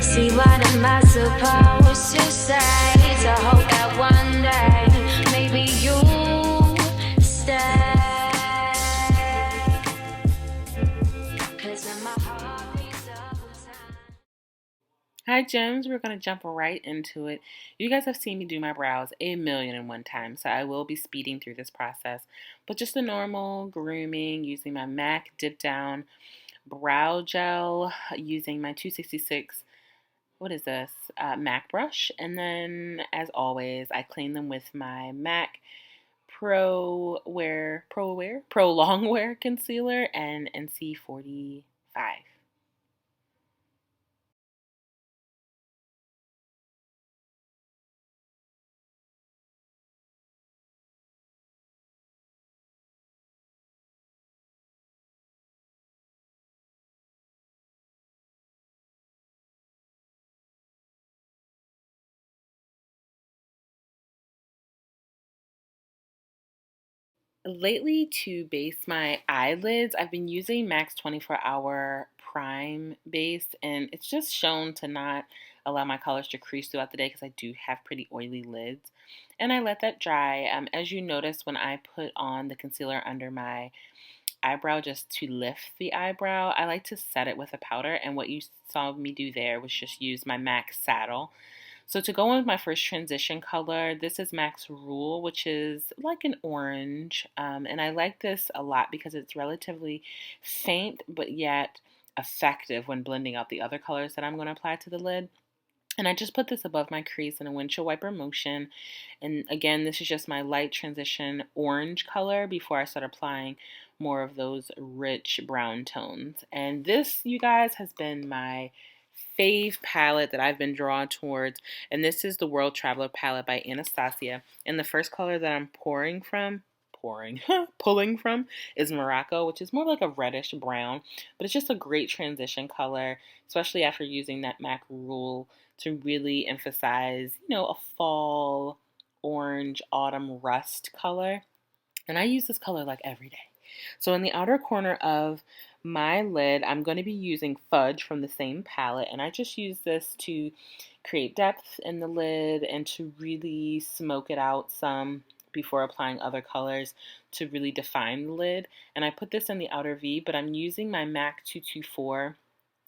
See, what am I supposed to say? So hope that one day maybe you'll stay. 'Cause when my heart beats up with time. Hi gems, we're going to jump right into it. You guys have seen me do my brows 1,000,001 times, so I will be speeding through this process. But just the normal grooming using my MAC Dip Down Brow Gel, using my 266, what is this, MAC brush. And then, as always, I clean them with my MAC Pro Longwear Concealer and NC45. Lately, to base my eyelids, I've been using MAC's 24-hour Prime base, and it's just shown to not allow my colors to crease throughout the day because I do have pretty oily lids. And I let that dry. As you notice, when I put on the concealer under my eyebrow just to lift the eyebrow, I like to set it with a powder, and what you saw me do there was just use my MAC Saddle. So to go in with my first transition color, this is Max Rule, which is like an orange. And I like this a lot because it's relatively faint, but yet effective when blending out the other colors that I'm going to apply to the lid. And I just put this above my crease in a windshield wiper motion. And again, this is just my light transition orange color before I start applying more of those rich brown tones. And this, you guys, has been my fave palette that I've been drawn towards. And this is the World Traveler palette by Anastasia. And the first color that I'm pulling from is Morocco, which is more like a reddish brown, but it's just a great transition color, especially after using that MAC Rule to really emphasize, a fall orange autumn rust color. And I use this color like every day. So in the outer corner of my lid, I'm going to be using Fudge from the same palette. And I just use this to create depth in the lid and to really smoke it out some before applying other colors to really define the lid. And I put this in the outer V, but I'm using my MAC 224,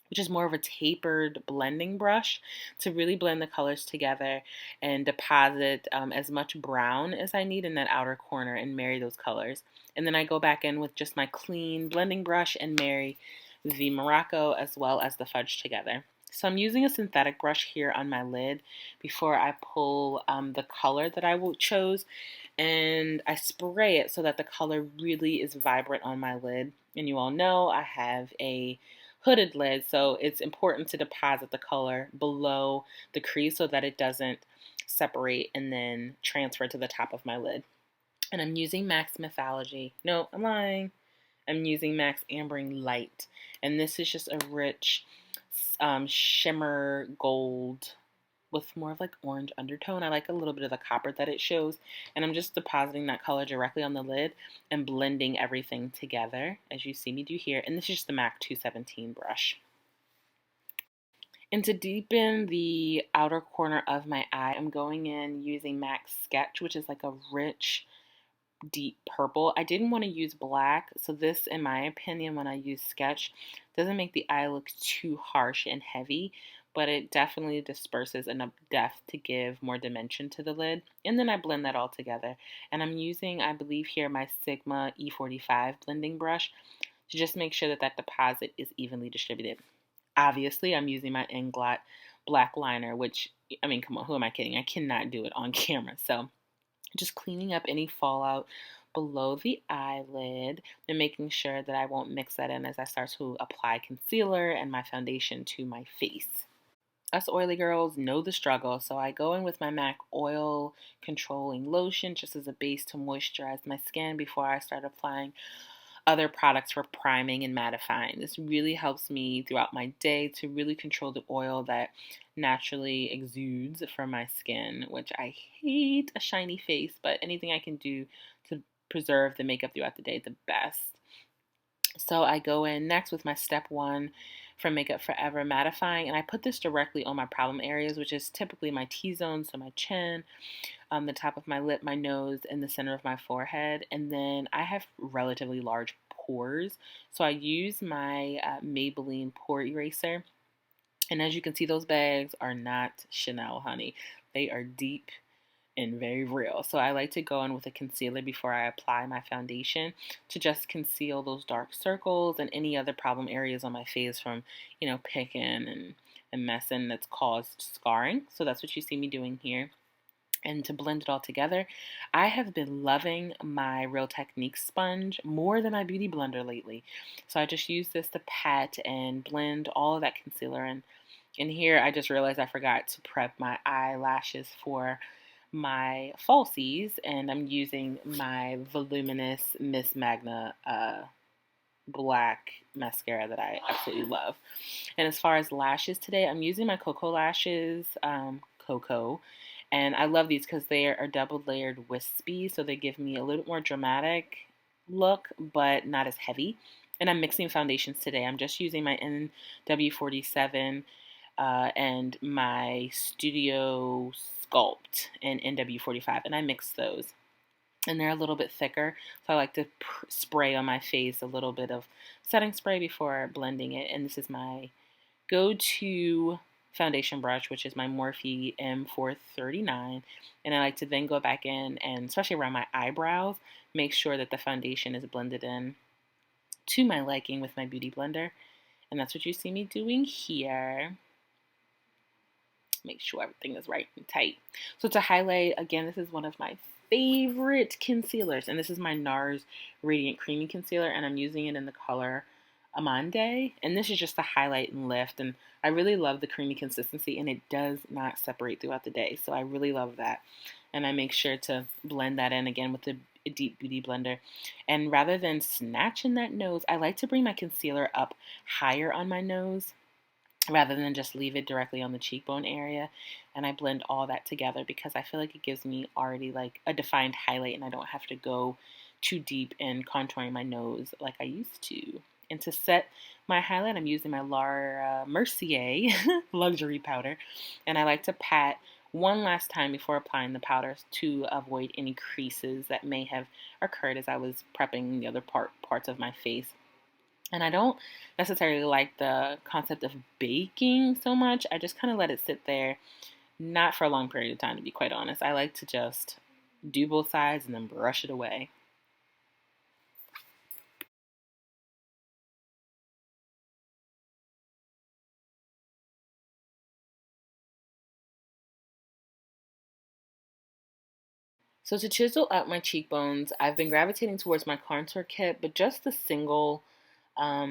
which is more of a tapered blending brush, to really blend the colors together and deposit as much brown as I need in that outer corner and marry those colors. And then I go back in with just my clean blending brush and marry the Morocco as well as the Fudge together. So I'm using a synthetic brush here on my lid before I pull the color that I chose, and I spray it so that the color really is vibrant on my lid. And you all know I have a hooded lid, so it's important to deposit the color below the crease so that it doesn't separate and then transfer to the top of my lid. And I'm using MAC's Mythology. No, I'm lying. I'm using MAC's Ambering Light. And this is just a rich shimmer gold with more of like orange undertone. I like a little bit of the copper that it shows. And I'm just depositing that color directly on the lid and blending everything together as you see me do here. And this is just the MAC 217 brush. And to deepen the outer corner of my eye, I'm going in using MAC Sketch, which is like a rich deep purple. I didn't want to use black, so this, in my opinion, when I use Sketch, doesn't make the eye look too harsh and heavy, but it definitely disperses enough depth to give more dimension to the lid. And then I blend that all together. And I'm using, I believe here, my Sigma E45 blending brush to just make sure that that deposit is evenly distributed. Obviously, I'm using my Inglot black liner, which, I mean, come on, who am I kidding? I cannot do it on camera. So just cleaning up any fallout below the eyelid and making sure that I won't mix that in as I start to apply concealer and my foundation to my face. Us oily girls know the struggle, so I go in with my MAC Oil Controlling Lotion just as a base to moisturize my skin before I start applying other products for priming and mattifying. This really helps me throughout my day to really control the oil that naturally exudes from my skin, which I hate a shiny face, but anything I can do to preserve the makeup throughout the day, the best. So I go in next with my step one from Makeup Forever Mattifying, and I put this directly on my problem areas, which is typically my T-zone, so my chin, the top of my lip, my nose, and the center of my forehead. And then I have relatively large pores, so I use my Maybelline pore eraser. And as you can see, those bags are not Chanel, honey. They are deep and very real. So I like to go in with a concealer before I apply my foundation to just conceal those dark circles and any other problem areas on my face from, picking and messing that's caused scarring. So that's what you see me doing here. And to blend it all together, I have been loving my Real Techniques sponge more than my Beauty Blender lately. So I just use this to pat and blend all of that concealer in. And here I just realized I forgot to prep my eyelashes for my falsies, and I'm using my Voluminous Miss Magna black mascara that I absolutely love. And as far as lashes today, I'm using my KoKo lashes, KoKo, and I love these because they are double layered wispy, so they give me a little bit more dramatic look, but not as heavy. And I'm mixing foundations today. I'm just using my NW47 and my Studio Sculpt and NW45, and I mix those. And they're a little bit thicker, so I like to spray on my face a little bit of setting spray before blending it. And this is my go-to foundation brush, which is my Morphe M439. And I like to then go back in and, especially around my eyebrows, make sure that the foundation is blended in to my liking with my Beauty Blender. And that's what you see me doing here. Make sure everything is right and tight. So to highlight, again, this is one of my favorite concealers, and this is my Nars Radiant Creamy Concealer, and I'm using it in the color Amande, and this is just to highlight and lift, and I really love the creamy consistency, and it does not separate throughout the day, so I really love that. And I make sure to blend that in again with the Deep Beauty Blender. And rather than snatching that nose, I like to bring my concealer up higher on my nose rather than just leave it directly on the cheekbone area. And I blend all that together because I feel like it gives me already like a defined highlight, and I don't have to go too deep in contouring my nose like I used to. And to set my highlight, I'm using my Mercier luxury powder, and I like to pat one last time before applying the powder to avoid any creases that may have occurred as I was prepping the other parts of my face. And I don't necessarily like the concept of baking so much. I just kind of let it sit there, not for a long period of time, to be quite honest. I like to just do both sides and then brush it away. So to chisel out my cheekbones, I've been gravitating towards my contour kit, but just the single, what are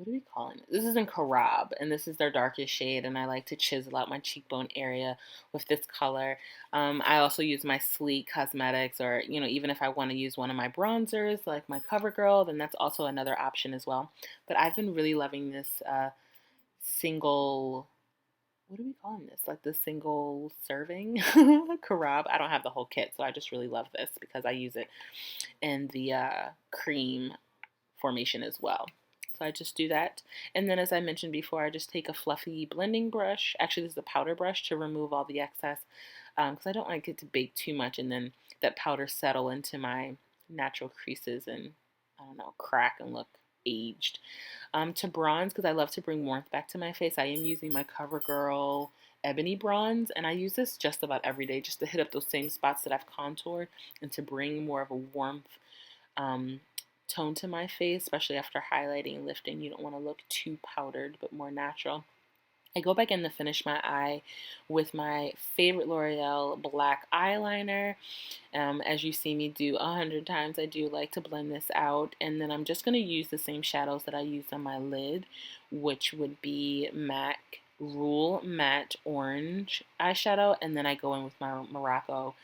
we calling it? This is in Karab, and this is their darkest shade, and I like to chisel out my cheekbone area with this color. I also use my Sleek Cosmetics, or, even if I want to use one of my bronzers, like my CoverGirl, then that's also another option as well. But I've been really loving this single, what are we calling this? Like the single serving Karab. I don't have the whole kit, so I just really love this because I use it in the cream formation as well. So I just do that. And then as I mentioned before, I just take a fluffy blending brush. Actually, this is a powder brush to remove all the excess because I don't like it to bake too much and then that powder settle into my natural creases and, I don't know, crack and look aged. To bronze, because I love to bring warmth back to my face, I am using my CoverGirl Ebony Bronze, and I use this just about every day just to hit up those same spots that I've contoured and to bring more of a warmth tone to my face, especially after highlighting and lifting. You don't want to look too powdered, but more natural. I go back in to finish my eye with my favorite L'Oreal black eyeliner. As you see me do 100 times, I do like to blend this out. And then I'm just going to use the same shadows that I used on my lid, which would be MAC Rule Matte Orange eyeshadow. And then I go in with my Morocco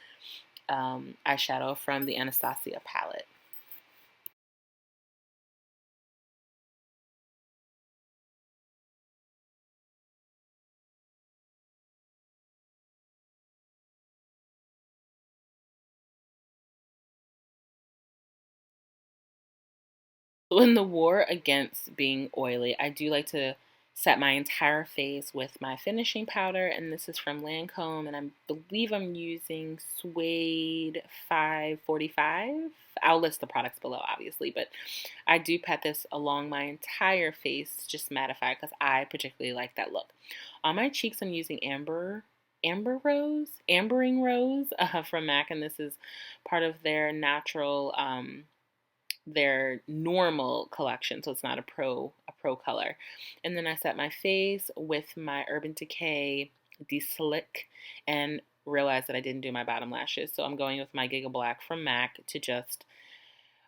eyeshadow from the Anastasia palette. So in the war against being oily, I do like to set my entire face with my finishing powder, and this is from Lancome, and I believe I'm using Suede 545. I'll list the products below, obviously, but I do pat this along my entire face, just mattify, because I particularly like that look. On my cheeks, I'm using Ambering Rose from MAC, and this is part of their natural, their normal collection, so it's not a pro color. And then I set my face with my Urban Decay De-Slick and realized that I didn't do my bottom lashes, so I'm going with my Giga Black from MAC to just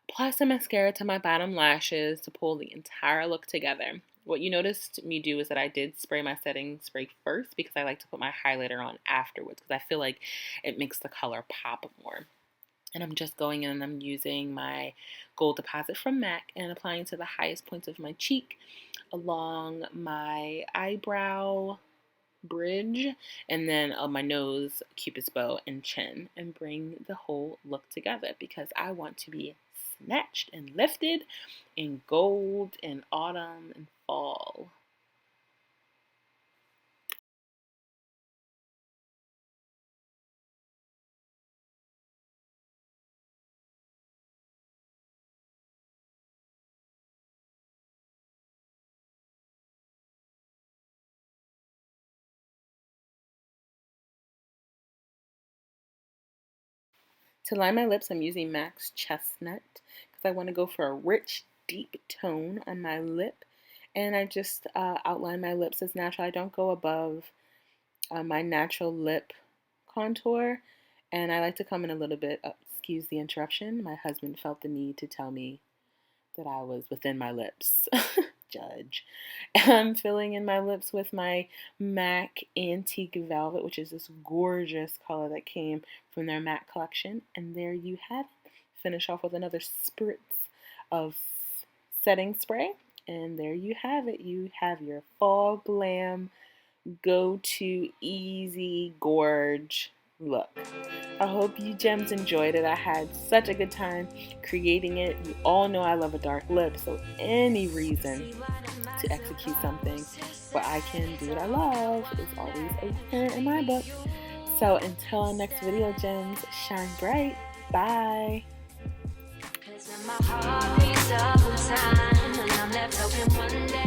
apply some mascara to my bottom lashes to pull the entire look together. What you noticed me do is that I did spray my setting spray first because I like to put my highlighter on afterwards because I feel like it makes the color pop more. And I'm just going in and I'm using my Gold Deposit from MAC and applying to the highest points of my cheek, along my eyebrow bridge, and then on my nose, Cupid's bow, and chin, and bring the whole look together because I want to be snatched and lifted in gold in autumn and fall. To line my lips, I'm using MAC's Chestnut because I want to go for a rich, deep tone on my lip. And I just outline my lips as natural. I don't go above my natural lip contour. And I like to come in a little bit, excuse the interruption. My husband felt the need to tell me that I was within my lips. Judge. I'm filling in my lips with my MAC Antique Velvet, which is this gorgeous color that came from their MAC collection. And there you have it. Finish off with another spritz of setting spray. And there you have it. You have your fall glam, go-to easy gorge look. I hope you gems enjoyed it. I had such a good time creating it. You all know I love a dark lip, so any reason to execute something where I can do what I love is always a winner in my book. So until our next video, gems, shine bright. Bye. My heart beats up in time, and I'm left open one day.